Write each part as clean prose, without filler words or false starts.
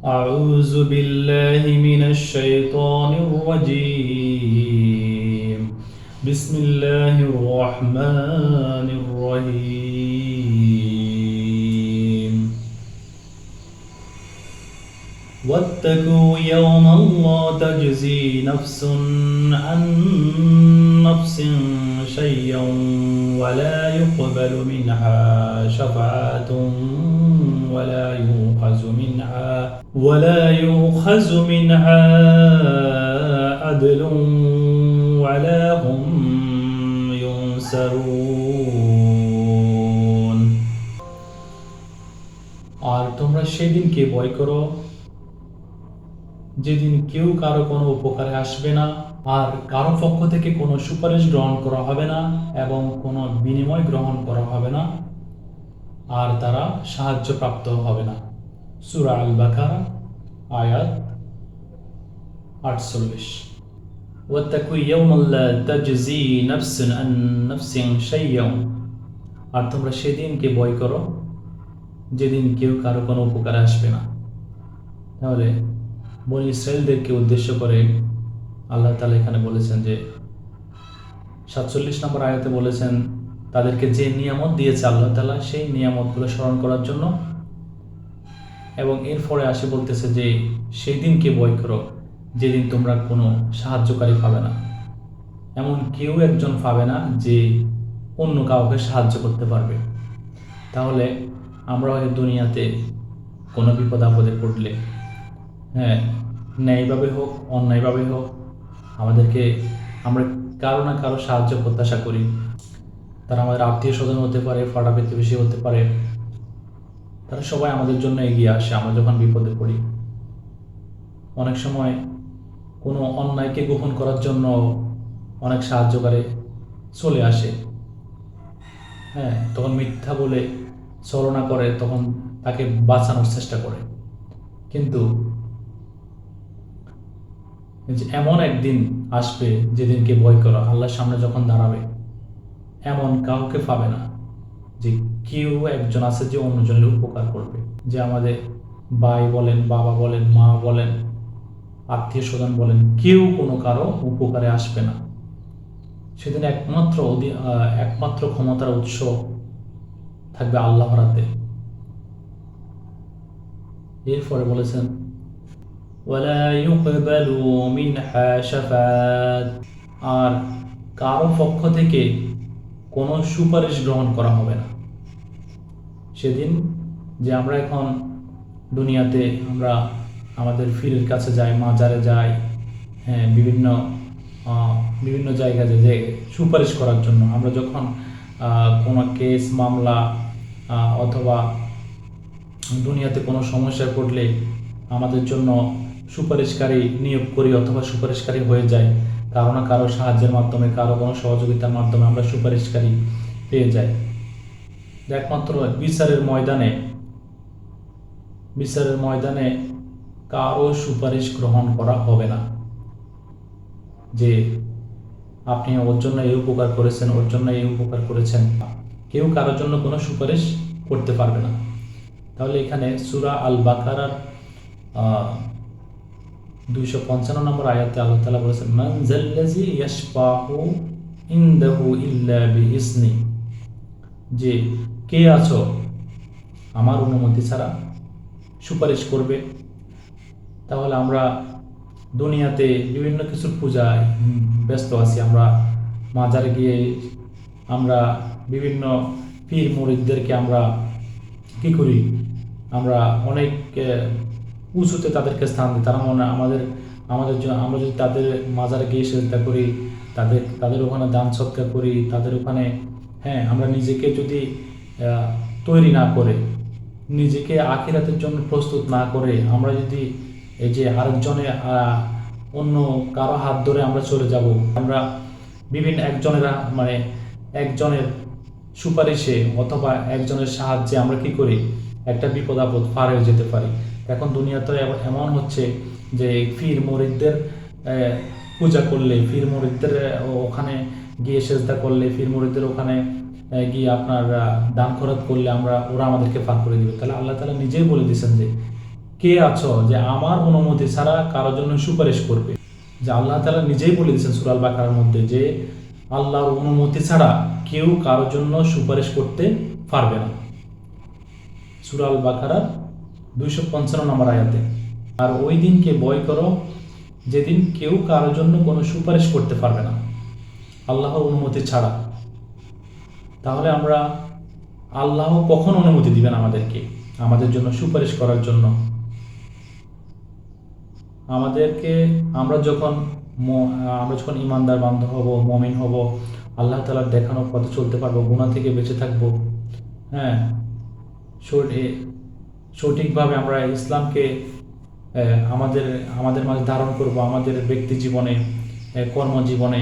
أعوذ بالله من الشيطان الرجيم بسم الله الرحمن الرحيم واتقوا يوما لا تجزي نفس عن نفس شيئا ولا يقبل منها شفاعة ولا يؤخذ منها عدل ولا هم ينصرون। আর তোমরা সেদিনকে ভয় করো যেদিন কেউ কারো কোনো উপকারে আসবে না, আর কারো পক্ষ থেকে কোনো সুপারিশ গ্রহণ করা হবে না এবং কোনো বিনিময় গ্রহণ করা হবে না, আর তারা সাহায্যপ্রাপ্ত হবে না। সূরা আল বাকারা আয়াত 48। ওয়াত্তাকু ইয়াওমান লা তাজজি নাফসুন আন নাফসিন শাইয়্যান, আর তোমরা সেদিনকে ভয় করো যেদিন কেউ কারো কোনো উপকারে আসবে না। তাহলে বনী ইসরাইলদেরকে উদ্দেশ্য করে আল্লাহ তাআলা এখানে বলেছেন যে 47 নম্বর আয়াতে বলেছেন তাদেরকে যে নিয়ামত দিয়েছে আল্লাহ তাআলা সেই নিয়ামতগুলো স্মরণ করার জন্য, এবং এরপরে আসে বলতেছে যে সেই দিনকে ভয় করো যেদিন তোমরা কোনো সাহায্যকারী পাবে না, এমন কেউ একজন পাবে না যে অন্য কাউকে সাহায্য করতে পারবে। তাহলে আমরা হয়তো দুনিয়াতে কোনো বিপদ আপদে পড়লে, ন্যায়ভাবে হোক অন্যায়ভাবে হোক, আমরা কারো না কারো সাহায্য প্রত্যাশা করি। তারা আমাদের আত্মীয় স্বজন হতে পারে, পাড়া প্রতিবেশী হতে পারে, তারা সবাই আমাদের জন্য এগিয়ে আসে আমরা যখন বিপদে পড়ি। অনেক সময় কোনো অন্যায়কে গোপন করার জন্য অনেক সাহায্যকারী চলে আসে, তখন মিথ্যা বলে ছলনা করে, তখন তাকে বাঁচানোর চেষ্টা করে। কিন্তু এমন একদিন আসবে যেদিনকে ভয় করো, আল্লাহর সামনে যখন দাঁড়াবে, এমন কাউকে পাবে না যে কেউ একজন আছে যে অন্যজনের উপকার করবে। যে আমাদের ভাই বলেন, বাবা বলেন, মা বলেন, আত্মীয় স্বজন বলেন, কেউ কোনো কারো উপকারে আসবে না। সেদিন একমাত্র ক্ষমতার উৎস থাকবে আল্লাহর হাতে। এরপরে বলেছেন ওয়ালা ইউকবালু মিনহা শাফাআত, আর কারো পক্ষ থেকে কোনো সুপারিশ গ্রহণ করা হবে না। সেদিন যে আমরা এখন দুনিয়াতে আমরা আমাদের পীরের কাছে যাই, মাজারে যাই, বিভিন্ন জায়গায় যে সুপারিশ করার জন্য, আমরা যখন কোনো কেস মামলা অথবা দুনিয়াতে কোনো সমস্যায় পড়লে আমাদের জন্য সুপারিশকারী নিয়োগ করি অথবা সুপারিশকারী হয়ে যায়, কারো না কারো সাহায্যের মাধ্যমে, কারো কোনো সহযোগিতার মাধ্যমে আমরা সুপারিশকারী পেয়ে যাই। একমাত্র বিচারের ময়দানে কারো সুপারিশ গ্রহণ করা হবে না, যে আপনি ওর জন্য এই উপকার করেছেন, ওর জন্য এই উপকার করেছেন, কেউ কারোর জন্য কোনো সুপারিশ করতে পারবে না। তাহলে এখানে সূরা আল বাকারার 255 নম্বর আয়াতে আল্লাহ তাআলা বলেছেন মান যাল্লাযী ইয়াশফাউ ইনদাহু ইল্লা বিইজনি, যে কে আছো আমার অনুমতি ছাড়া সুপারিশ করবে। তাহলে আমরা দুনিয়াতে বিভিন্ন কিছুর পূজায় ব্যস্ত আছি, আমরা মাজারে গিয়ে আমরা বিভিন্ন পীর মুরিদদেরকে আমরা কি করি, আমরা অনেক উঁচুতে তাদেরকে স্থান দিই। তারা আমরা যদি তাদের মাজারে গিয়ে সেজদা করি, তাদের ওখানে দান সৎকার করি, তাদের ওখানে আমরা নিজেকে যদি তৈরি না করে, নিজেকে আখিরাতের জন্য প্রস্তুত না করে, আমরা যদি এই যে আরেকজনের অন্য কারো হাত ধরে আমরা চলে যাব, আমরা বিভিন্ন একজনের সুপারিশে অথবা একজনের সাহায্যে আমরা কি করি, একটা বিপদ আপদ পার হয়ে যেতে পারি। এখন দুনিয়াতে এমন হচ্ছে যে পীর মুরিদদের পূজা করলে, পীর মুরিদদের ওখানে গিয়ে সেজদা করলে, পীর মুরিদদের ওখানে গিয়ে আপনার দান খরচ করলে ওরা আমাদেরকে পার করে দিবে। তাহলে আল্লাহ তাআলা নিজেই বলে দিয়েছেন যে কে আছো যে আমার অনুমতি ছাড়া কারোর জন্য সুপারিশ করবে? যে আল্লাহ তাআলা নিজেই বলে দিয়েছেন সূরা আল বাকারার মধ্যে যে আল্লাহর অনুমতি ছাড়া কেউ কারোর জন্য সুপারিশ করতে পারবে না। সূরা আল বাকারার 255 নম্বর আয়াতে। আর ওই দিনকে ভয় করো যেদিন কেউ কারোর জন্য কোনো সুপারিশ করতে পারবে না আল্লাহর অনুমতি ছাড়া। তাহলে আমরা আল্লাহ কখন অনুমতি দিবেন আমাদেরকে আমাদের জন্য সুপারিশ করার জন্য? আমাদেরকে আমরা যখন ইমানদার বান্দা হব, মমিন হব, আল্লাহ তাআলার দেখানো পথে চলতে পারবো, গুনাহ থেকে বেঁচে থাকবো, হ্যাঁ, সঠিকভাবে আমরা ইসলামকে আমাদের আমাদের মাঝে ধারণ করব, আমাদের ব্যক্তি জীবনে, কর্মজীবনে,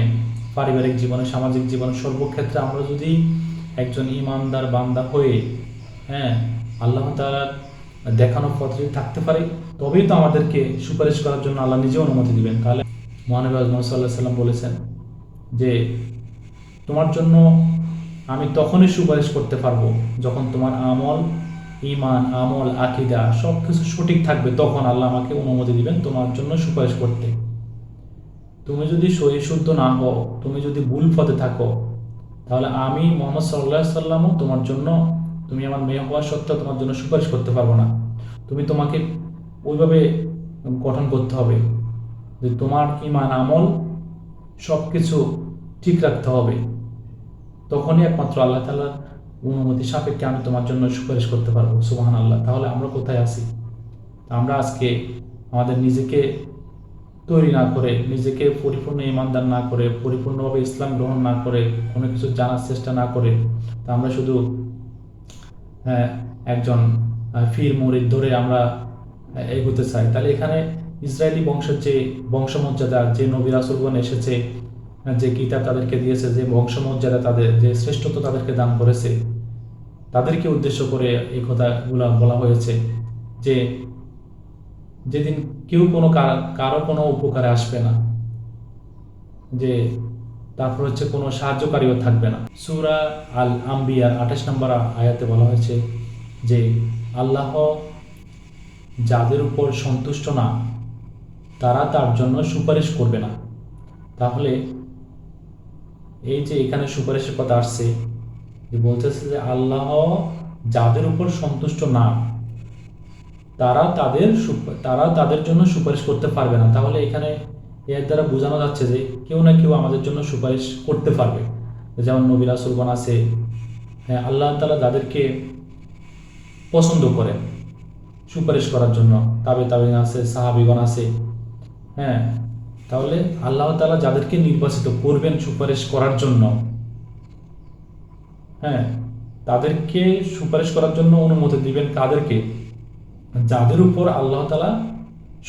পারিবারিক জীবনে, সামাজিক জীবনে, সর্বক্ষেত্রে আমরা যদি একজন ইমানদার বান্দা হয়ে, হ্যাঁ, আল্লাহ তাআলার দেখানো পথে যদি থাকতে পারি, তবেই তো আমাদেরকে সুপারিশ করার জন্য আল্লাহ নিজে অনুমতি দিবেন। তাহলে মহানবী মুহাম্মদ সাল্লাল্লাহু আলাইহি সাল্লাম বলেছেন যে তোমার জন্য আমি তখনই সুপারিশ করতে পারবো যখন তোমার আমল, ঈমান, আমল, আকীদা সব কিছু সঠিক থাকবে, তখন আল্লাহ আমাকে অনুমতি দিবেন তোমার জন্য সুপারিশ করতে। তুমি যদি সহি শুদ্ধ না হও, তুমি যদি ভুল পথে থাকো, তাহলে আমি মুহাম্মদ সাল্লাল্লাহু আলাইহি সাল্লামও তোমার জন্য, তুমি আমার মেয়ে হওয়া সত্ত্বেও তোমার জন্য সুপারিশ করতে পারবো না। তোমাকে ওইভাবে গঠন করতে হবে যে তোমার ঈমান, আমল সব কিছু ঠিক রাখতে হবে, তখনই একমাত্র আল্লাহ তাআলার অনুমতি সাপেক্ষে আমি তোমার জন্য সুপারিশ করতে পারবো। সুবহানাল্লাহ। তাহলে আমরা কোথায় আছি? আমরা আজকে আমাদের নিজেকে তৈরি না করে, নিজেকে পরিপূর্ণ ইমানদার না করে, পরিপূর্ণভাবে ইসলাম গ্রহণ না করে, কোনো কিছু জানার চেষ্টা না করে, তা আমরা শুধু একজন ফির মুরিদ ধরে আমরা এগোতে চাই। তাহলে এখানে ইসরায়েলি বংশের যে বংশমর্যাদা, যে নবী রাসূলগণ এসেছে, যে কিতাব তাদেরকে দিয়েছে, যে বংশমর্যাদা তাদের, যে শ্রেষ্ঠত্ব তাদেরকে দান করেছে, তাদেরকে উদ্দেশ্য করে এই কথাগুলো বলা হয়েছে যে যেদিন কেউ কারো কোনো উপকারে আসবে না, যে তারপর হচ্ছে কোনো সাহায্যকারীও থাকবে না। সূরা আল আম্বিয়ার 28 নম্বর আয়াতে বলা হয়েছে যে আল্লাহ যাদের উপর সন্তুষ্ট না তারা তার জন্য সুপারিশ করবে না। তাহলে এই যে এখানে সুপারিশের কথা আসছে, যে বলতেছে যে আল্লাহ যাদের উপর সন্তুষ্ট না তারা তাদের জন্য সুপারিশ করতে পারবে না। তাহলে এখানে এর দ্বারা বোঝানো যাচ্ছে যে কেউ না কেউ আমাদের জন্য সুপারিশ করতে পারবে। যেমন নবী রাসূলগণ আছে, হ্যাঁ, আল্লাহ তাআলা যাদেরকে পছন্দ করেন সুপারিশ করার জন্য, তাবেঈন আছে, সাহাবীগণ আছে, হ্যাঁ, তাহলে আল্লাহ তাআলা যাদেরকে নির্বাচিত করবেন সুপারিশ করার জন্য, হ্যাঁ, তাদেরকে সুপারিশ করার জন্য অনুমতি দিবেন কাদেরকে? যাদের উপর আল্লাহ তাআলা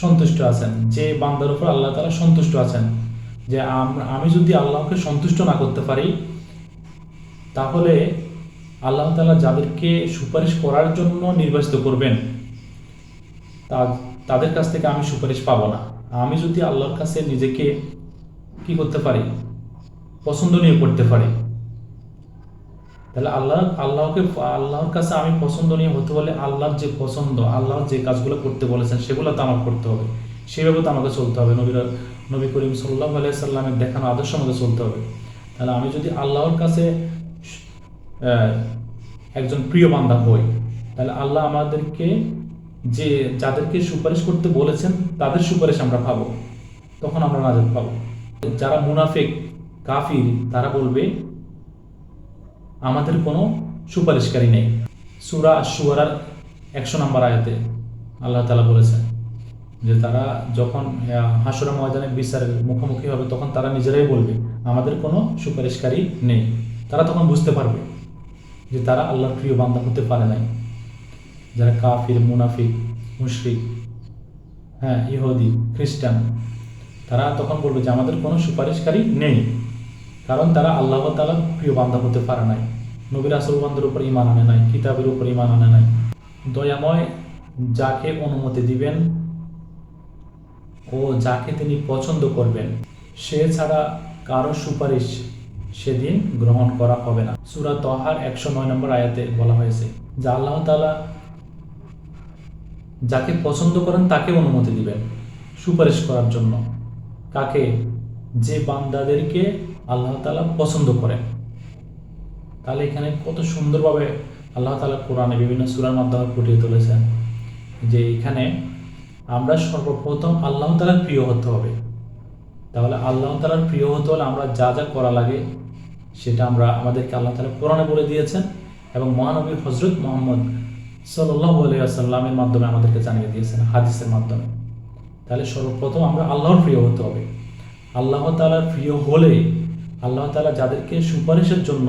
সন্তুষ্ট আছেন, যে বান্দার উপর আল্লাহ তাআলা সন্তুষ্ট আছেন। যে আমি যদি আল্লাহকে সন্তুষ্ট না করতে পারি, তাহলে আল্লাহ তাআলা যাদেরকে সুপারিশ করার জন্য নির্বাচিত করবেন তাদের কাছ থেকে আমি সুপারিশ পাবো না। আমি যদি আল্লাহর কাছে নিজেকে কি করতে পারি? পছন্দনীয় করতে পারি, তাহলে আল্লাহর কাছে আমি পছন্দনীয় হতে হলে আল্লাহর যে পছন্দ, আল্লাহর যে কাজগুলো করতে বলেছেন সেগুলো তো আমার করতে হবে, সেভাবে তো আমাকে চলতে হবে, নবী করিম সাল্লাল্লাহু আলাইহি সাল্লামের দেখানো আদর্শ মতো চলতে হবে। তাহলে আমি যদি আল্লাহর কাছে একজন প্রিয় বান্দা হই, তাহলে আল্লাহ আমাদেরকে যাদেরকে সুপারিশ করতে বলেছেন তাদের সুপারিশ আমরা পাবো, তখন আমরা নাজাত পাবো। যারা মুনাফিক, কাফির, তারা বলবে আমাদের কোনো সুপারিশকারী নেই। সূরা আশ-শুআরার 100 নম্বর আয়াতে আল্লাহ তাআলা বলেছেন যে তারা যখন হাসরের ময়দানে বিচারের মুখোমুখি হবে, তখন তারা নিজেরাই বলবে আমাদের কোনো সুপারিশকারী নেই। তারা তখন বুঝতে পারবে যে তারা আল্লাহর প্রিয় বান্দা হতে পারে নাই। যারা কাফির, মুনাফিক, মুশরিক, হ্যাঁ, ইহুদি, খ্রিস্টান, তারা তখন বলবে যে আমাদের কোনো সুপারিশকারী নেই, কারণ তারা আল্লাহ তাআলার প্রিয় বান্দা হতে পারে নাই, নবী রাসূলগণদের উপর ঈমান আনে নাই, কিতাবের উপর ঈমান আনে নাই। দয়াময় যাকে অনুমতি দিবেন ও যাকে তিনি পছন্দ করবেন, সে ছাড়া কারো সুপারিশ সেদিন গ্রহণ করা হবে না। সূরা তাহার 109 নম্বর আয়াতে বলা হয়েছে যে আল্লাহ তাআলা যাকে পছন্দ করেন তাকে অনুমতি দিবেন সুপারিশ করার জন্য। কাকে? যে বান্দাদেরকে আল্লাহ তাআলা পছন্দ করেন। তাহলে এখানে কত সুন্দরভাবে আল্লাহ তাআলা কোরআনে বিভিন্ন সূরার মাধ্যমে ফুটিয়ে তুলেছেন যে এখানে আমরা সর্বপ্রথম আল্লাহ তাআলার প্রিয় হতে হবে। তাহলে আল্লাহ তাআলার প্রিয় হতে হলে আমরা যা যা করা লাগে সেটা আমাদেরকে আল্লাহ তাআলা কোরআনে বলে দিয়েছেন এবং মহানবী হযরত মুহাম্মদ সাল্লাল্লাহু আলাইহি ওয়াসাল্লামের মাধ্যমে আমাদেরকে জানিয়ে দিয়েছেন হাদিসের মাধ্যমে। তাহলে সর্বপ্রথম আমরা আল্লাহর প্রিয় হতে হবে। আল্লাহ তাআলার প্রিয় হলে আল্লাহ তাআলা যাদেরকে সুপারিশের জন্য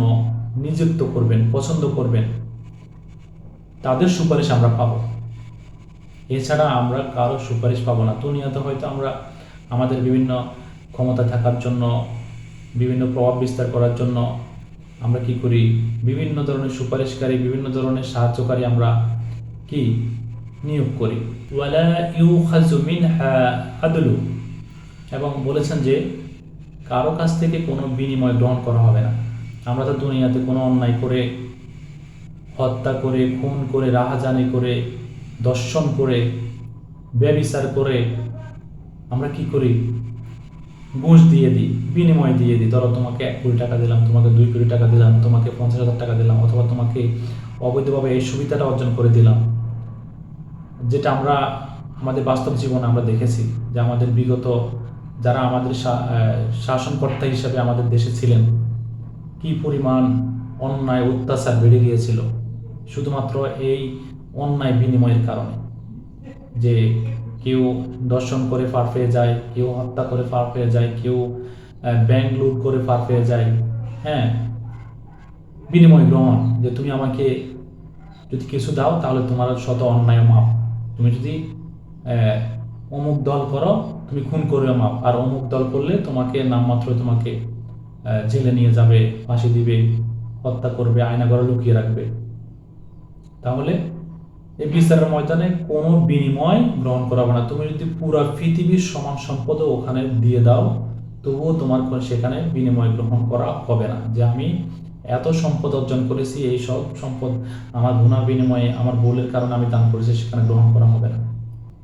নিযুক্ত করবেন, পছন্দ করবেন, তাদের সুপারিশ আমরা পাবো। এছাড়া আমরা কারো সুপারিশ পাবো না। দুনিয়াতে হয়তো আমরা আমাদের বিভিন্ন ক্ষমতা থাকার জন্য, বিভিন্ন প্রভাব বিস্তার করার জন্য আমরা কি করি, বিভিন্ন ধরনের সুপারিশকারী, বিভিন্ন ধরনের সাহায্যকারী আমরা কি নিয়োগ করি। ওয়ালা ইউখাযু মিনহা আদলু, এবং বলেছেন যে কারো কাছ থেকে কোনো বিনিময় গ্রহণ করা হবে না। আমরা তো দুনিয়াতে কোনো অন্যায় করে, হত্যা করে, খুন করে, রাহাজানি করে, দর্শন করে, ব্যভিচার করে আমরা কি করি, ঘুষ দিয়ে দিই, বিনিময় দিয়ে দিই। ধরো তোমাকে 1 কোটি টাকা দিলাম, তোমাকে 2 কোটি টাকা দিলাম, তোমাকে 50,000 টাকা দিলাম, অথবা তোমাকে অবৈধভাবে এই সুবিধাটা অর্জন করে দিলাম। যেটা আমরা আমাদের বাস্তব জীবনে আমরা দেখেছি যে আমাদের বিগত যারা আমাদের শাসনকর্তা হিসাবে আমাদের দেশে ছিলেন, কি পরিমাণ অন্যায় অত্যাচার বেড়ে গিয়েছিল শুধুমাত্র এই অন্যায় বিনিময়ের কারণে। যে কেউ দর্শন করে পার পেয়ে যায়, কেউ হত্যা করে পার পেয়ে যায়, কেউ ব্যাংক লুট করে পার পেয়ে যায়। হ্যাঁ, বিনিময় গ্রহণ, যে তুমি আমাকে যদি কিছু দাও তাহলে তোমার শত অন্যায় মাপ। তুমি যদি অমুক দল করো, তুমি খুন করে মাপ, আর অমুক দল করলে তোমাকে নামমাত্র তোমাকে জেলে নিয়ে যাবে, ফাঁসি দিবে, হত্যা করবে, আয়নাঘরে লুকিয়ে রাখবে। তাহলে এই বিচারের ময়দানে কোনো বিনিময় গ্রহণ করা হবে না। তুমি যদি পুরো পৃথিবীর সমান সম্পদও ওখানে দিয়ে দাও, তবুও তোমার সেখানে বিনিময় গ্রহণ করা হবে না। যে আমি এত সম্পদ অর্জন করেছি, এই সব সম্পদ আমার গুনার বিনিময়ে, আমার ভুলের কারণে আমি দান করেছি, সেখানে গ্রহণ করা হবে না।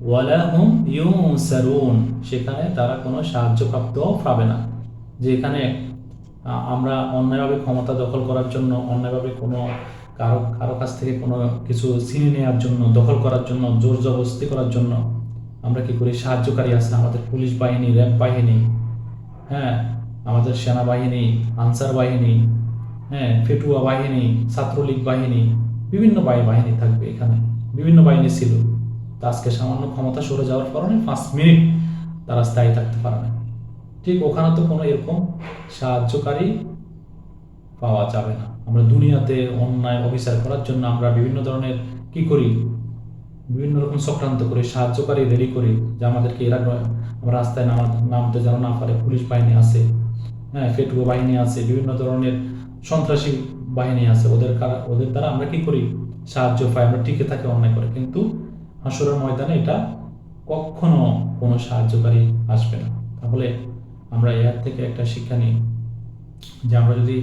ওয়ালা হুম ইউনসারুন, সেখানে তারা কোনো সাহায্যপ্রাপ্ত পাবে না। যে এখানে আমরা অন্যায়ভাবে ক্ষমতা দখল করার জন্য, অন্যায়ভাবে কোনো কারো কাছ থেকে কোনো কিছু ছিনিয়ে নেওয়ার জন্য, দখল করার জন্য, জোর জবরদস্তি করার জন্য আমরা কি করি, সাহায্যকারী আছে আমাদের পুলিশ বাহিনী, র্যাব বাহিনী, হ্যাঁ, আমাদের সেনাবাহিনী, আনসার বাহিনী, হ্যাঁ, ফেটুয়া বাহিনী, ছাত্রলীগ বাহিনী, বিভিন্ন বাহিনী থাকবে এখানে। বিভিন্ন বাহিনী ছিল, তা আজকে সামান্য ক্ষমতা সরে যাওয়ার কারণে 5 মিনিট তারা স্থায়ী থাকতে পারে না। ঠিক ওখানে তো কোনো এরকম সাহায্যকারী পাওয়া যাবে না। আমরা দুনিয়াতে অন্যায় অবিচার করার জন্য আমরা বিভিন্ন ধরনের কি করি, বিভিন্ন রকম চক্রান্ত করি, সাহায্যকারী রেডি করি যে আমাদেরকে এরা আমরা রাস্তায় নামতে যেন না পারে। পুলিশ বাহিনী আছে, হ্যাঁ, ফেটুয়া বাহিনী আছে, বিভিন্ন ধরনের সন্ত্রাসী বাহিনী আছে, ওদের দ্বারা আমরা কি করি, সাহায্য পাই, আমরা টিকে থাকি অন্যায় করে। কিন্তু হাসরের ময়দানে এটা কখনো কোনো সাহায্যকারী আসবে না। তাহলে আমরা এর থেকে একটা শিক্ষা নিই যে আমরা যদি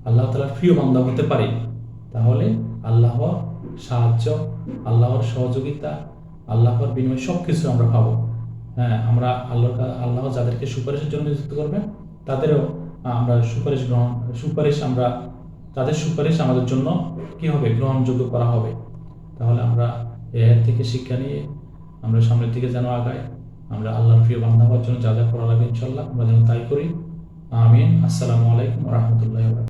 আল্লাহ তাআলার প্রিয় বান্দা হতে পারি, তাহলে আল্লাহর সাহায্য, আল্লাহর সহযোগিতা, আল্লাহর বিনিময়ে সব কিছু আমরা পাবো। হ্যাঁ, আমরা আল্লাহ যাদেরকে সুপারিশের জন্য নিযুক্ত করবেন তাদেরও আমরা তাদের সুপারিশ আমাদের জন্য কি হবে, গ্রহণযোগ্য করা হবে। তাহলে আমরা এর থেকে শিক্ষা নিয়ে আমরা সামনের দিকে যেন আগাই, আমরা আল্লাহর প্রিয় বান্দা হওয়ার জন্য যা যা করা লাগে ইনশাআল্লাহ আমরা যেন তাই করি। আমিন। আসসালামু আলাইকুম ওয়া রাহমাতুল্লাহি ওয়া বারাকাতুহু।